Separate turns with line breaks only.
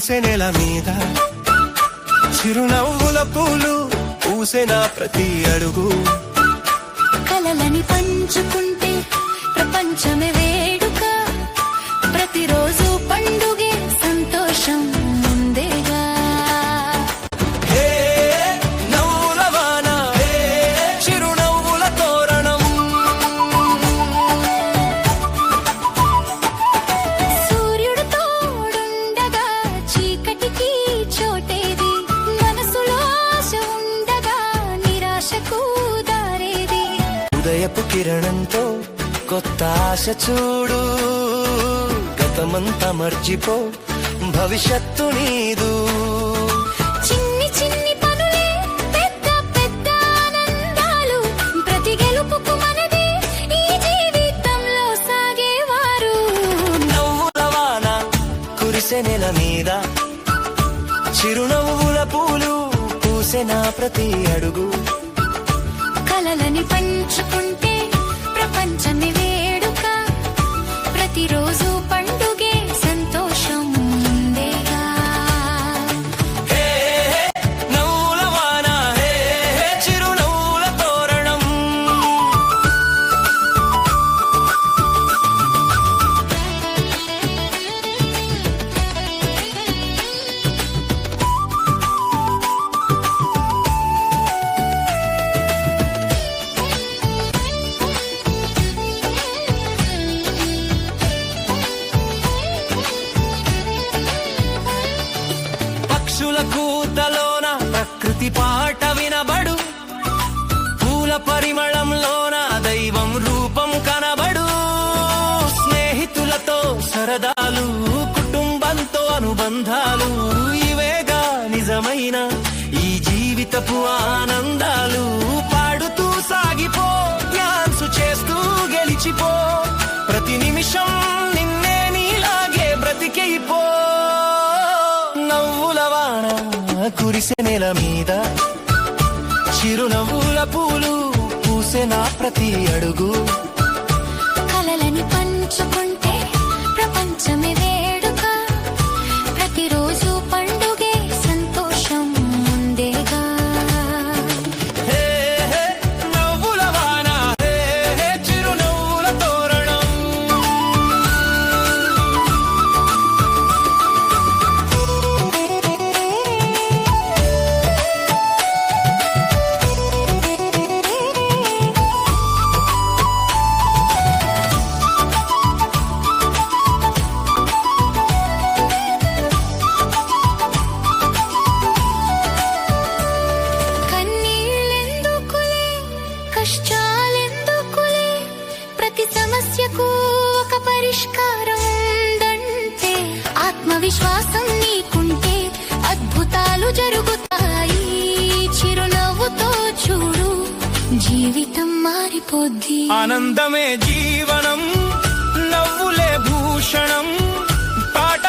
కురిసే నెల మీద చిరునవ్వుల పూలు పూసిన ప్రతి అడుగు
కలలని పంచుకుంటే ప్రపంచమే వేడుక ప్రతిరోజు పండుగే సంతోషం ముందేగా
నవ్వుల వాన చిరునవ్వుల తోరణం
సూర్యుడు తోడుండగా చీకటికి చోటేది మనసులో ఆశ ఉండగా నిరాశకు దారేది
ఉదయపు కిరణంతో కొత్త ఆశ చూడు గతమంతా మర్చిపో భవిష్యత్తు నీదు
చిన్ని చిన్ని పనులే పెద్ద పెద్ద ఆనందాలు ప్రతి గెలుపుకు మనదే ఈ జీవితంలో సాగేవారు
నవ్వుల వాన కురిసే నెల మీద చిరునవ్వుల పూలు పూసిన ప్రతి అడుగు
కలలని పంచుకుంటే ప్రపంచమే వేడుక ప్రతిరోజు పండుగే సంతోషం ముందేగా
నవ్వుల వాన చిరునవ్వుల తోరణం పక్షుల కూతలోన ప్రకృతి పాట వినబడు పూల పరిమళంలోన దైవం రూపం కనబడు స్నేహితులతో సరదాలు కుటుంబంతో అనుబంధాలు ఇవేగా నిజమైన ఈ జీవితపు ఆనందాలు పాడుతూ సాగిపో డ్యాన్సు చేస్తూ గెలిచిపో ప్రతి నిమిషం నిన్నే నీలాగే బ్రతికైపో నవ్వుల వాన కురిసే నెల మీద చిరునవ్వుల పూలు పూసిన ప్రతి అడుగు
కలలని పంచుకుంటే ప్రపంచమే వేడుక ప్రతిరోజు పండుగే సంతోషం ముందేగా
నవ్వుల వాన చిరునవ్వుల తోరణం
కన్నీళ్ళెందుకులే కష్టాలెందుకులే ప్రతి సమస్యకు ఒక పరిష్కారం ఉందంటే ఆత్మవిశ్వాసం నీకుంటే అద్భుతాలు జరుగుతాయి చిరునవ్వుతో చూడు జీవితం మారిపోద్ది
ఆనందమే జీవనం నవ్వులే భూషణం పాట